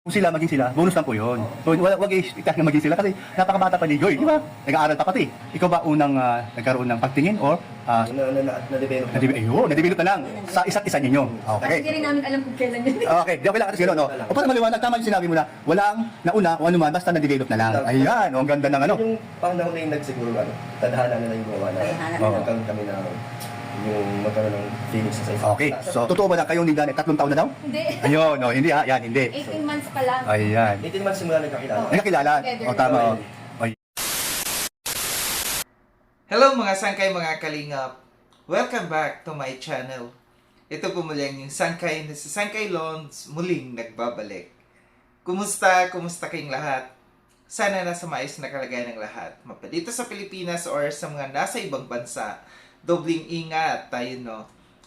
Kung sila maging sila, bonus lang po yun. So, wag i-expect na maging sila kasi napakabata pa ni Joy, di ba? Nag-aaral pa pati. Ikaw ba unang nagkaroon ng pagtingin or Na-develop na-develop na lang sa isa't isa ninyo? Kasi hindi Okay. rin namin alam kung kailan yun. Okay, di okay lang kasi gano'n, no? O para maliwanag, tama yung sinabi mo na walang nauna o ano man, basta na-develop na lang. Ayan, ang ganda ng ano. Yung panahon na yung nagsiguro, tadhana na lang yung gawa na. Tadhana na lang. Kami na yung magkaroon ng feelings sa isa. Okay, so totoo ba na kayong ni Dan 3 taon na daw? Hindi. Ayun, no, hindi ha, yan, hindi. 18 months pa lang. Ayan. 18 months simula nagkakilala. Ay, nakilala. O, tama. O. Hello mga sangkay, mga kalingap! Welcome back to my channel. Ito po muli ang yung sangkay na si Sangkay Lons muling nagbabalik. Kumusta? Kumusta kayong lahat? Sana nasa maayos na kalagayan ng lahat. Mapa dito sa Pilipinas or sa mga nasa ibang bansa, dobling ingat tayo, no?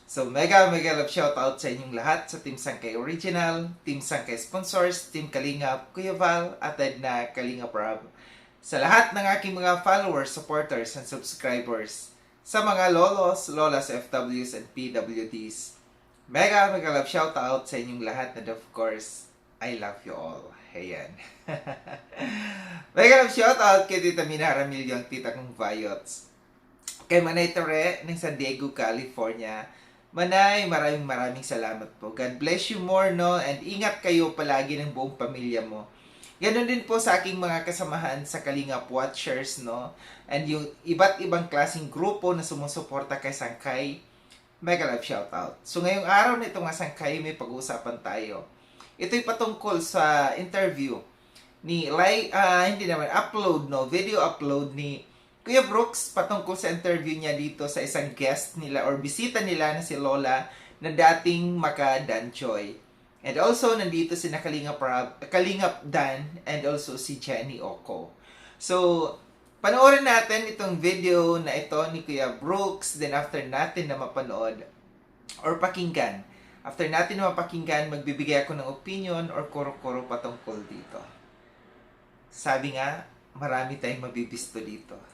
So mega love shoutout sa inyong lahat sa Team Sangkay Original, Team Sangkay Sponsors, Team Kalingap, Kuya Val, at Edna Kalingap Rob. Sa lahat ng aking mga followers, supporters, and subscribers. Sa mga lolos, lolas, FWs, and PWDs. Mega love shoutout sa inyong lahat and of course, I love you all. Ayan. Mega love shoutout kay Tita Mina Ramilio, ang tita kong Vayots. Kay Manay Tere ng San Diego, California. Manay, maraming salamat po. God bless you more, no? And ingat kayo palagi ng buong pamilya mo. Ganon din po sa aking mga kasamahan sa Kalingap Watchers, no? And yung iba't ibang klaseng grupo na sumusuporta kay Sangkay, mega love shoutout. So ngayong araw na ito nga Sangkay, may pag-uusapan tayo. Ito'y patungkol sa interview ni upload, no? Video upload ni Kuya Brooks patungkol sa interview niya dito sa isang guest nila or bisita nila na si Lola na dating Maka Danchoy. And also, nandito si Kalingap Dan and also si Jenny Oco. So, panoorin natin itong video na ito ni Kuya Brooks. Then after natin na mapanood or pakinggan, after natin na mapakinggan, magbibigay ako ng opinion or kuro-kuro patungkol dito. Sabi nga, marami tayong mabibisto dito.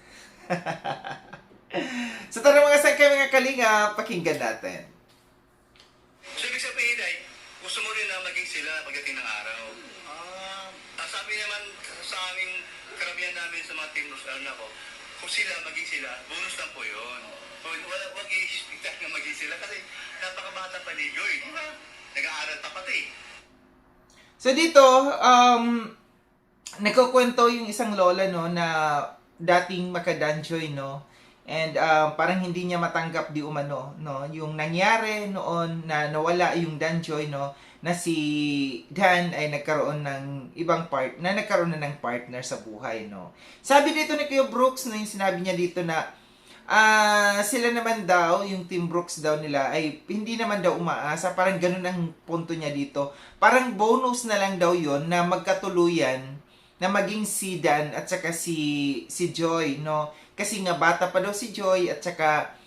So tara mga sangkay, mga Kalingap, pakinggan natin. So, ibig sabihin ay, gusto mo rin na maging sila pagdating ng araw. Sabi naman sa aming karamihan namin sa mga team ko, kung sila maging sila, bonus lang po yun. Wag i-expect na maging sila kasi napakabata pa ni Joy, di ba? Nag-aaral pa pati. So dito, nagkukwento yung isang lola, no, na dating Makadanjoy, no? And parang hindi niya matanggap di umano, no, yung nangyari noon na nawala yung Danjoy, no, na si Dan ay nagkaroon ng nagkaroon na ng partner sa buhay, no. Sabi dito ni Kuya Brooks, no, yung sinabi niya dito na sila naman daw, yung Team Brooks daw nila ay hindi naman daw umaasa, parang ganun ang punto niya dito. Parang bonus na lang daw yon na magkatuluyan na maging si Dan at saka si Joy, no? Kasi nga bata pa daw si Joy at saka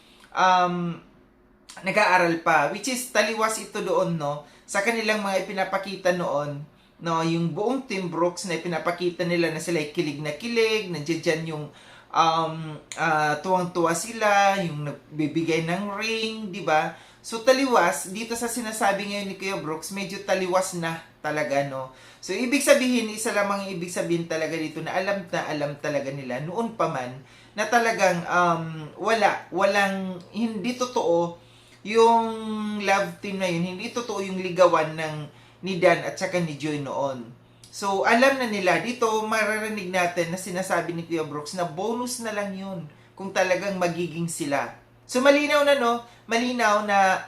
nag-aaral pa, which is taliwas ito doon, no? Sa kanilang mga ipinapakita noon, no, yung buong Team Brooks na ipinapakita nila na sila ay kilig na kilig, nandiyan dyan yung tuwang-tuwa sila, yung nagbibigay ng ring, di ba? So taliwas dito sa sinasabi ngayon ni Kuya Brooks, medyo taliwas na talaga, no. So ibig sabihin, isa lamang ibig sabihin talaga dito na alam talaga nila noon pa man na talagang walang hindi totoo yung love team na yun, hindi totoo yung ligawan ni Dan at saka ni Joy noon. So alam na nila dito, maririnig natin na sinasabi ni Kuya Brooks na bonus na lang yun kung talagang magiging sila. So malinaw na, no? Malinaw na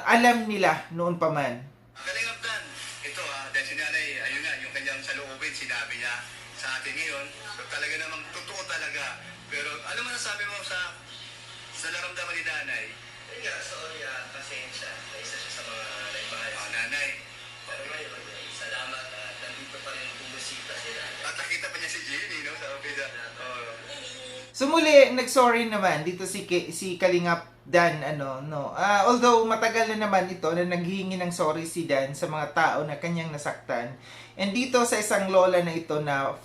alam nila noon pa man. Kalingap Dan, ito dahil si nanay, ayun nga, yung kanyang saloobin, sinabi niya sa atin ngayon, so talaga namang totoo talaga. Pero ano man sabi mo sa naramdaman ni nanay? Ayun nga, sorry, pasensya. Isa siya sa mga naibahay. Nanay, Pero ngayon, salamat at nandito pa rin bumisita sila. at nakita pa niya si Jenny, no? Sa office. So muli, nag-sorry naman dito si Kalingap Dan, although matagal na naman ito na naghihingi ng sorry si Dan sa mga tao na kanyang nasaktan. And dito sa isang lola na ito na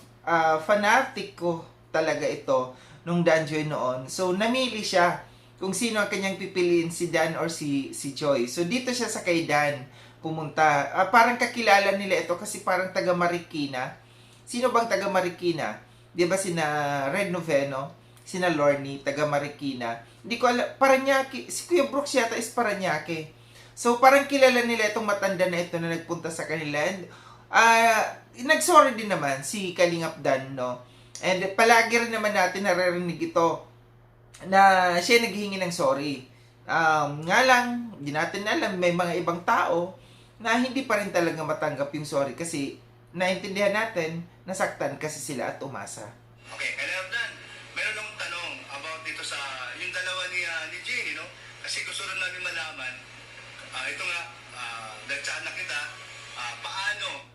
fanatic ko talaga ito nung Danjoy noon. So namili siya kung sino ang kanyang pipiliin, si Dan or si Joy. So dito siya sa kay Dan. pumunta. Parang kakilala nila ito kasi parang taga Marikina. Sino bang taga Marikina? 'Di ba sina Red Noveno, sina Lorne, taga Marikina. Hindi ko alam, Paranaque, si Kuya Brooks yata is Paranaque. So parang kilala nila itong matanda na ito na nagpunta sa kanila. And nagsorry din naman si Kalingap Dan, no? And palagi rin naman natin naririnig ito na siya naghihingi ng sorry. Nga lang, hindi natin alam, may mga ibang tao na hindi pa rin talaga matanggap yung sorry kasi naintindihan natin, nasaktan kasi sila at umasa. Okay, Kalingap Dan, meron akong tanong about dito sa yung dalawa ni Jenny, no? Kasi gusto rin namin malaman, ito nga, nagtsaan na kita, paano,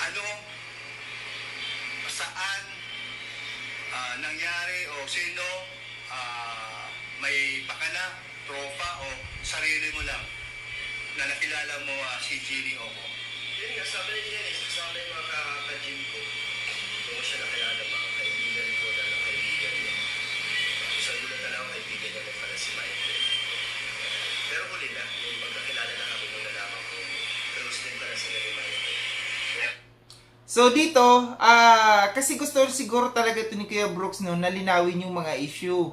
ano, saan, nangyari o sino, may pakana, tropa o sarili mo lang na nakilala mo si Jenny Oco. Yun nga, sabi ni Jenny, kasama yung mga ka-gym ko. Doon ko siya nakilala, mga kaibigan ko na ng kaibigan niya. Sa gulat na lang ang kaibigan niya na pala si Michael. Pero huli na, may magkakilala na kami nung nalaman ko. Pero din pala sila ni Michael. So dito, kasi gusto siguro talaga ito ni Kuya Brooks, no, na linawin yung mga issue.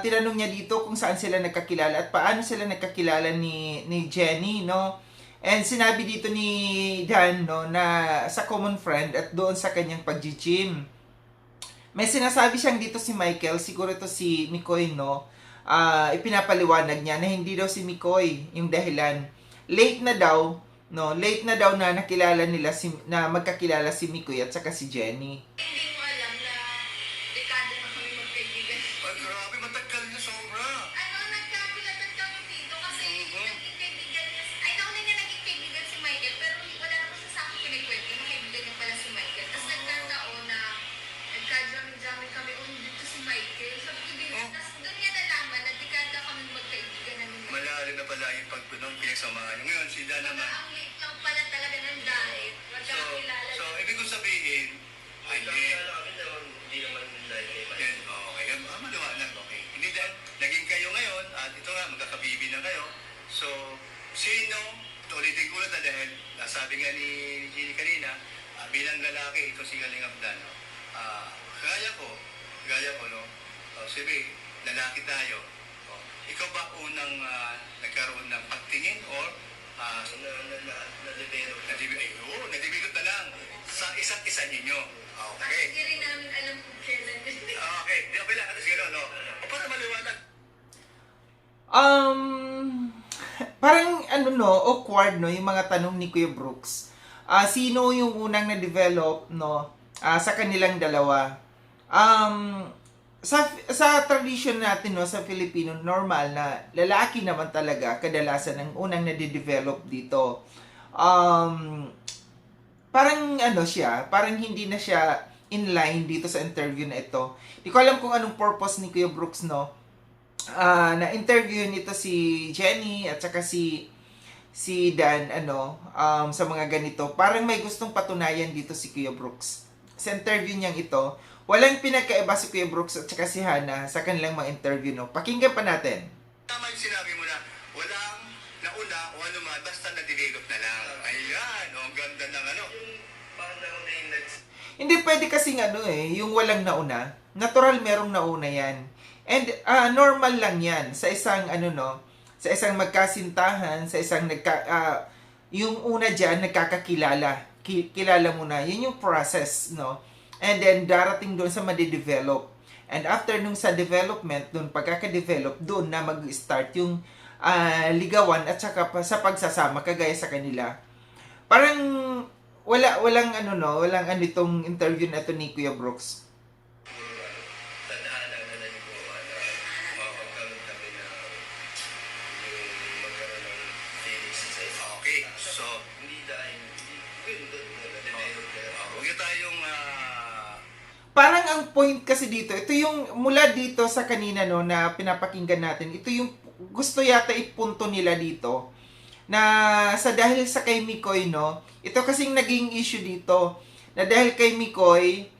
Tinanong niya dito kung saan sila nagkakilala at paano sila nagkakilala ni Jenny, no? And sinabi dito ni Dan, no, na sa common friend at doon sa kanyang pag-gym. May sinasabi siyang dito si Michael, siguro ito si Mikoy, no? Ipinapaliwanag niya na hindi daw si Mikoy yung dahilan. Late na daw na nakilala nila na magkakilala si Mikoy at saka si Jenny. Hindi mo alam na dekada na kami magkaibigan. Ay, grabe, matagal na sobra. Nagkakilatan kami dito kasi naging kaibigan niya. Ay, nauna niya naging kaibigan si Michael, pero wala naman siya sa akin pinagkwento na kaibigan niya pala si Michael. Tapos nagkataon na nagka-jamming kami, dito si Michael. Sabi ko din, tapos doon niya nalaman na dekada kami magkaibigan na ni Michael. Malalim na pala yung pagpunong pinagsamahan. Ngayon, sila naman. Ang late lang pala talaga ng dahil. Magkakilala. So, ibig kong sabihin, ay, hindi. Nagkakilala kami naman, hindi naman dahil kay Michael. Yan, okay. Maliwanag, okay. Hindi dahil, naging kayo ngayon, at ito nga, magkakabibi na kayo. So, sino, ulitin ko na dahil, nasabi nga ni Jenny kanina, bilang lalaki, ito si Kalingap Dan, no? Gaya ko, no? Sabi, lalaki tayo. Ikaw ba unang nagkaroon ng pagtingin or Na-develop. na-develop na lang sa isa't isa ninyo? Kasi Okay. hindi rin namin alam kung kailan yun. Okay, di ba lang? Ano siguro, no? O para maliwanag. Parang awkward, no, yung mga tanong ni Kuya Brooks. Sino yung unang na-develop, no, sa kanilang dalawa? Sa tradition natin, no, sa Filipino, normal na lalaki naman talaga kadalasan ang unang nade-develop dito. Parang parang hindi na siya in line dito sa interview na ito. Di ko alam kung anong purpose ni Kuya Brooks, no, na interview nito si Jenny at saka si Dan, sa mga ganito. Parang may gustong patunayan dito si Kuya Brooks. Sa interview niyang ito, walang pinagkaiba si Kuya Brooks at saka si Hannah sa kanilang mga interview, no. Pakinggan pa natin. Tama yung sinabi mo na walang nauna o ano man, basta na-develop na lang. Ayan, ang ganda ng ano. Yung parang nauna yung Hindi pwede kasing yung walang nauna. Natural merong nauna yan. And normal lang yan sa isang sa isang magkasintahan, sa isang yung una diyan nagkakakilala. Kilala mo na. Yun yung process, no? And then darating doon sa made-develop. And after nung sa development, doon pagkaka-develop, doon na mag-start yung ligawan at saka sa pagsasama kagaya sa kanila. Parang walang itong interview na ito ni Kuya Brooks. tadhana na nalikuhan na magkaroon kami na yung magkaroon ng feelings sa isa. Okay, so, Hindi dahil, doon na-develop na. huwag na tayong Parang ang point kasi dito, ito yung mula dito sa kanina, no, na pinapakinggan natin, ito yung gusto yata ipunto nila dito na dahil sa kay Mikoy, no, ito kasing naging issue dito na dahil kay Mikoy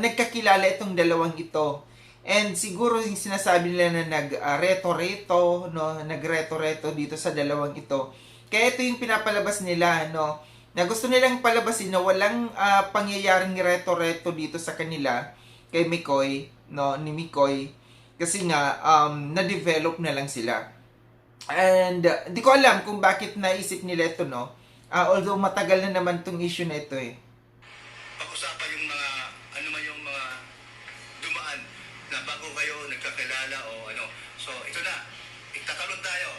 nagkakilala itong dalawang ito. And siguro yung sinasabi nila na nag-reto-reto, no? Nag-reto-reto dito sa dalawang ito. Kaya ito yung pinapalabas nila, no? Na gusto nilang palabasin na walang pangyayaring reto-reto dito sa kanila kay Mikoy, no? Ni Mikoy. Kasi nga, na-develop na lang sila. And di ko alam kung bakit naisip nila ito, no? Although matagal na naman tong issue na ito eh. Pag-usapan yung mga, ano man yung mga dumaan na bago kayo nagkakilala o ano. So, ito na. Itatalon tayo.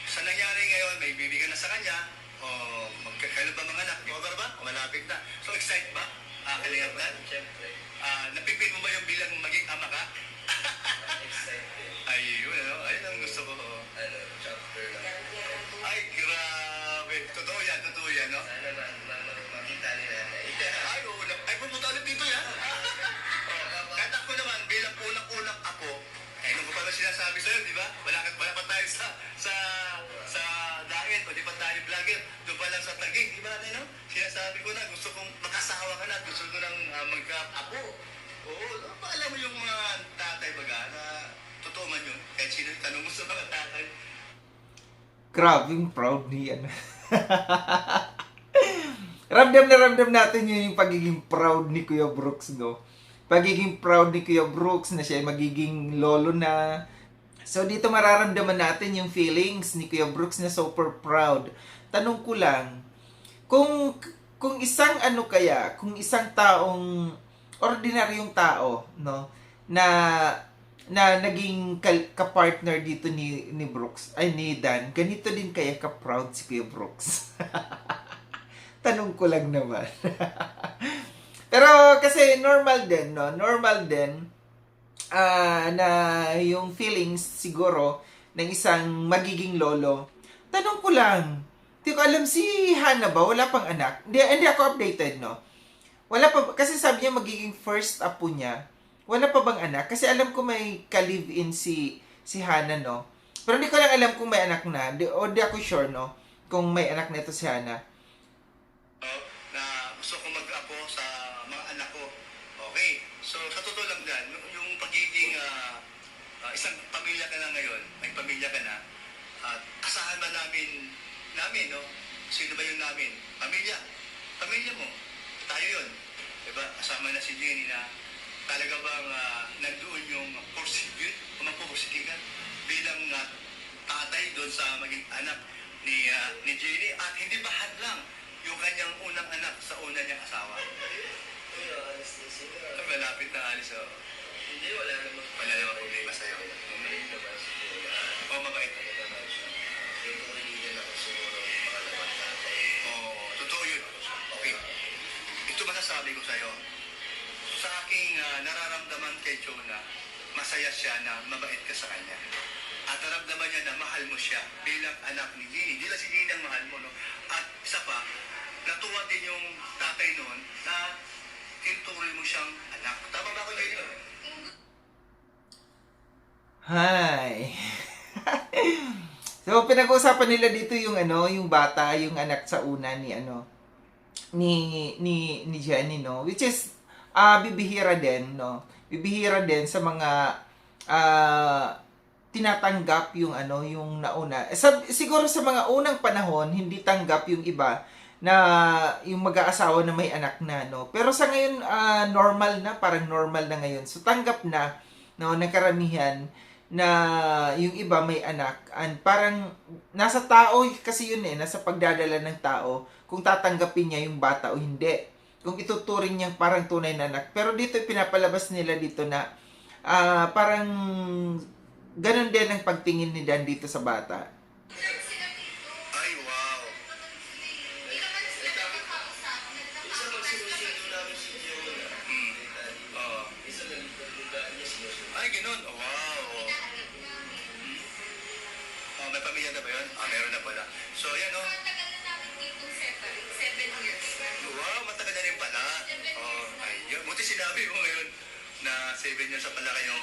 Sa nangyari ngayon, may bibigyan na sa kanya o magkakailan ba mga anak? Over ba? O malapit na. So, excited ba? Kalingap na? Siyempre. Napipil mo ba yung bilang maging ama ka? Excited. Ayun, ano? Ayun ang gusto ko. Ano, chapter lang. Ay, grabe. Totoo yan, no? Sana makita ni nanay. Ay, oo. Ay, pumunta ulit dito yan. Kahit ako naman, bilang unang-unang ako, nung ko pala sinasabi sa'yo, di ba? Wala pa tayo sa diet, o di pa tayo vlogger. Doon pa lang sa Taguig, di ba? Ano? Sinasabi ko na, gusto kong makasawa ka na, gusto ko nang magka-apo. Oo, alam mo yung mga tatay baga na totoo man yun. Kahit sino yung tanong mo sa mga tatay. Grabe yung proud niya. Ramdam na ramdam natin yun yung pagiging proud ni Kuya Brooks, no? Pagiging proud ni Kuya Brooks na siya magiging lolo na. So, dito mararamdaman natin yung feelings ni Kuya Brooks na super proud. Tanong ko lang, kung isang ano kaya, kung isang taong, ordinaryong tao, no? Na naging ka-partner dito ni Brooks, ay ni Dan, ganito din kaya ka-proud si Kuya Brooks. Tanong ko lang naman. Pero kasi normal din, no? Normal din na yung feelings siguro ng isang magiging lolo. Tanong ko lang, hindi ko alam si Hana ba? Wala pang anak? Hindi ako updated, no? Wala pa, kasi sabi niya magiging first apo niya. Wala pa bang anak? Kasi alam ko may ka-live-in si Hana, no? Pero hindi ko lang alam kung may anak na. Di ako sure, no? Kung may anak na ito si Hana. Na gusto ko mag-apo sa mga anak ko. Okay. So, sa totoo lang yan, yung pagiging isang pamilya ka na ngayon, may pamilya ka na, at asahan ba namin, no? Sino ba yung namin? Pamilya mo. Tayo yun. Diba? Kasama na si Jenny na talaga bang nandoon yung pursige o magpupusigigan bilang tatay doon sa maging anak ni Jenny at hindi ba hadlang yung kanyang unang anak sa una niyang asawa. Ay, malapit na alis. Hindi, wala namang problema sa'yo. Mabait naman siguro. O, mabait. Yung kaibigan ako siguro, pangalawang tatay. Oo, totoo yun. Okay. Ito masasabi ko sa'yo. Sa aking nararamdaman kay Jonah, masaya siya na mabait ka sa kanya. At naramdaman niya na mahal mo siya bilang anak ni Jenny. Hindi lang si Jenny ang mahal mo, no? At isa pa, natuwa din yung tatay noon na tinutuloy mo siyang anak. Tama ba ako, Jenny? Hi. So pinag-uusapan nila dito yung yung bata, yung anak sa una ni ni Jenny, no? Which is bibihira din, no? Bibihira din sa mga tinatanggap yung yung nauna. Siguro sa mga unang panahon hindi tanggap yung iba na yung mag-aasawa na may anak na, no? Pero sa ngayon normal na, parang normal na ngayon. So tanggap na, no, ng karamihan na yung iba may anak, and parang nasa tao kasi yun nasa pagdadala ng tao kung tatanggapin niya yung bata o hindi, kung ituturing niyang parang tunay na anak. Pero dito pinapalabas nila dito na parang ganun din ang pagtingin ni Dan dito sa bata. Ay, wow. Hindi naman sila nagkakausap. Isa magsinusundo namin si Jonah. Oo. Isa naglugaan niya sinusundo. Ay, ganun. Oh, wow. Oh, may pamilya na ba yun? Meron na pala. So, yan, no? Matagal na namin dito separate. 7 years. Wow, matagal na rin pala. Oh, ayun. Buti sinabi mo ngayon na 7 years na pala kayo.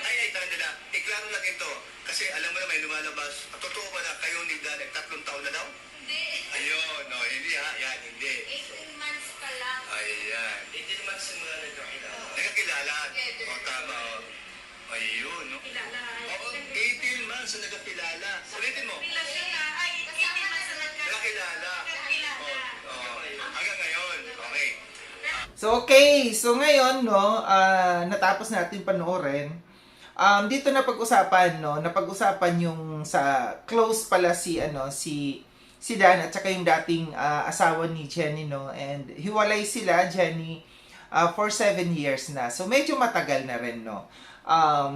Ay, tanda na. Iklaro lang ito. Kasi alam mo na may lumalabas. Totoo ba na kayo ni Dan 3 taon na daw? Hindi. Ayun, no, hindi ha. Yan, hindi. 18 months pa lang. Ayan. Hindi naman simula nagkakilala. Nagkakilala. So, okay. So, ngayon, no, natapos natin panoorin. Dito na pag-usapan, no, napag-usapan yung sa close pala si Dan at saka yung dating asawa ni Jenny, no, and hiwalay sila, Jenny, for 7 years na. So, medyo matagal na rin, no,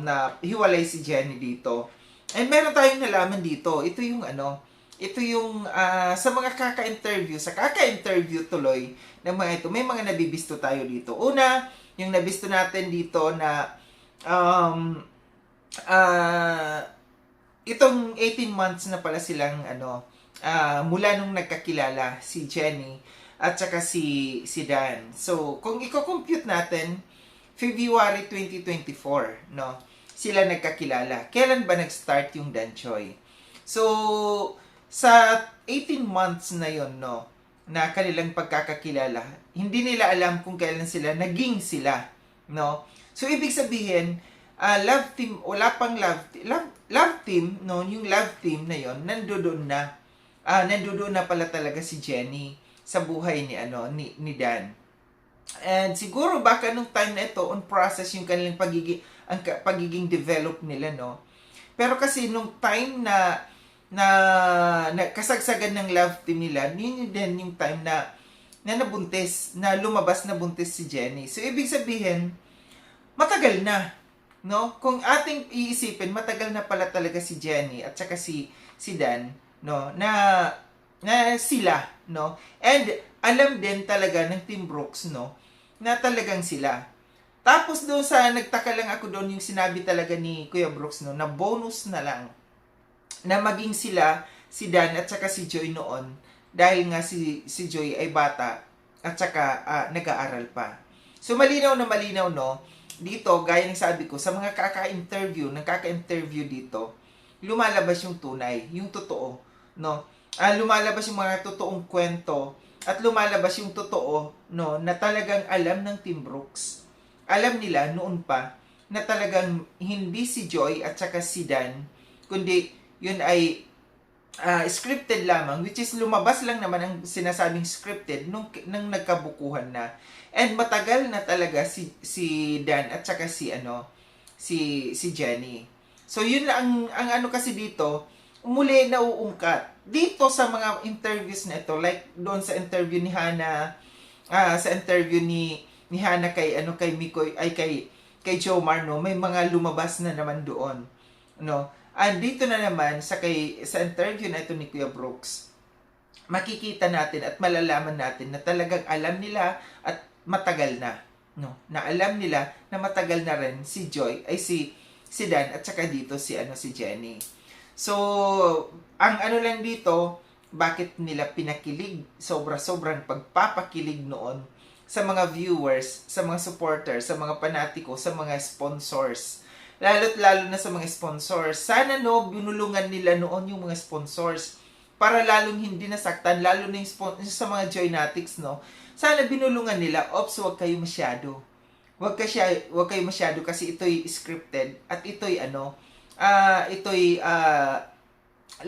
na hiwalay si Jenny dito. And meron tayong nalaman dito. Ito yung sa mga kaka-interview tuloy ng mga ito, may mga nabibisto tayo dito. Una, yung nabisto natin dito na itong 18 months na pala silang mula nung nagkakilala si Jenny at saka si Dan. So, kung i-compute natin, February 2024, no? Sila nagkakilala. Kailan ba nag-start yung Dan Choi? So, sa 18 months na yon, no, na kanilang pagkakakilala, hindi nila alam kung kailan sila naging sila, no? So, ibig sabihin, love team, wala pang love team, no, yung love team na yon, nandoon na pala talaga si Jenny sa buhay ni Dan. And siguro baka nung time na ito, on process yung kanilang pagiging develop nila, no? Pero kasi nung time na kasagsagan ng love team nila, yun din yung time na nabuntis, na lumabas na buntis si Jenny. So, ibig sabihin, matagal na, no? Kung ating iisipin, matagal na pala talaga si Jenny at saka si Dan, no? Na sila, no? And alam din talaga ng Team Brooks, no, na talagang sila. Tapos doon nagtaka lang ako doon yung sinabi talaga ni Kuya Brooks, no, na bonus na lang na maging sila, si Dan at saka si Joy noon, dahil nga si Joy ay bata at saka nag-aaral pa. So malinaw na malinaw, no, dito, gaya ng sabi ko, sa mga kaka-interview dito, lumalabas yung tunay, yung totoo, no? Lumalabas yung mga totoong kwento at lumalabas yung totoo, no, na talagang alam ng Team Brooks. Alam nila noon pa na talagang hindi si Joy at saka si Dan, kundi yun ay scripted lamang, which is lumabas lang naman ang sinasabing scripted nung nagkabukuhan na. And matagal na talaga si Dan at saka si Jenny. So yun lang ang kasi dito, muli nauungkat dito sa mga interviews na ito, like doon sa interview ni Hannah, sa interview ni Hannah kay Miko, ay kay Jomar, no, may mga lumabas na naman doon, no. And dito na naman sa interview na ito ni Kuya Brooks, makikita natin at malalaman natin na talagang alam nila at matagal na, no, na alam nila na matagal na rin si Joy ay si Dan at saka dito si Jenny. So, ang lang dito, bakit nila pinakilig, sobrang pagpapakilig noon sa mga viewers, sa mga supporters, sa mga panatiko, sa mga sponsors. Lalo na sa mga sponsors. Sana, no, binulungan nila noon yung mga sponsors para lalong hindi nasaktan, lalo na yung sa mga Joynatics, no. Sana binulungan nila, ops, wag kayo masyado. Wag kayo masyado kasi ito'y scripted at ito'y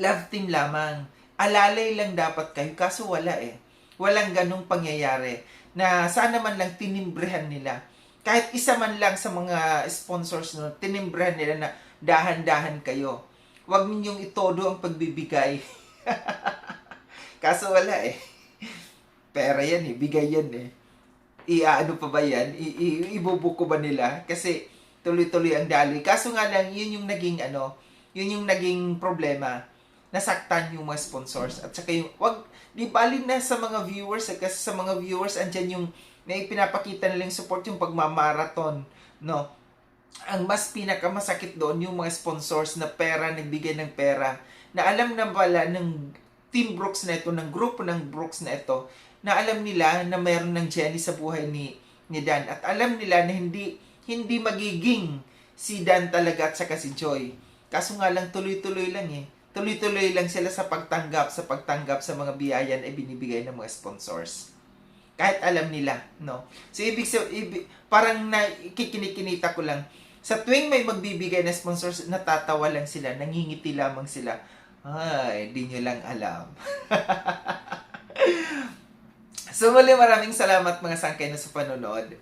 love team lamang. Alalay lang dapat kayo, kaso wala eh. Walang ganong pangyayari na sana man lang tinimbrehan nila. Kahit isa man lang sa mga sponsors, no, tinimbrehan nila na dahan-dahan kayo. Huwag ninyong itodo ang pagbibigay. Kaso wala eh. Pera yan eh, bigay yan eh. Ano pa ba yan? Ibubuko ba nila? Kasi tuloy-tuloy ang daloy. Kaso nga lang, yun yung naging problema. Nasaktan yung mga sponsors. At saka yung, di bali na sa mga viewers, kasi sa mga viewers, andyan yung na ipinapakita nilang support, yung pagmamarathon, no. Ang mas pinakamasakit doon yung mga sponsors na nagbigay ng pera, na alam na pala ng Team Brooks na ito, ng grupo ng Brooks na ito, na alam nila na mayroon ng Jenny sa buhay ni Dan, at alam nila na hindi magiging si Dan talaga at saka si Joy. Kaso nga lang, tuloy-tuloy lang eh. Tuloy-tuloy lang sila sa pagtanggap sa mga biyayan ay binibigay ng mga sponsors. Kahit alam nila, no? So, parang kinikinita ko lang. Sa tuwing may magbibigay na sponsors, natatawa lang sila, nangingiti lamang sila. Ay, di nyo lang alam. So muli maraming salamat mga sangkay na sa panonood.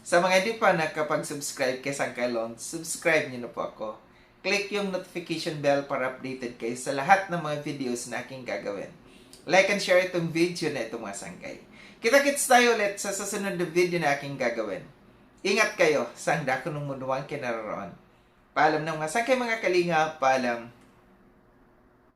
Sa mga hindi pa nakapag-subscribe kay Sangkay Lon, subscribe niyo na po ako. Click yung notification bell para updated kayo sa lahat ng mga videos na aking gagawin. Like and share itong video na ito mga sangkay. Kita-kits tayo ulit sa susunod na video na aking gagawin. Ingat kayo sa handa ko ng munduang kinararoon. Paalam ng mga sangkay mga kalinga, paalam.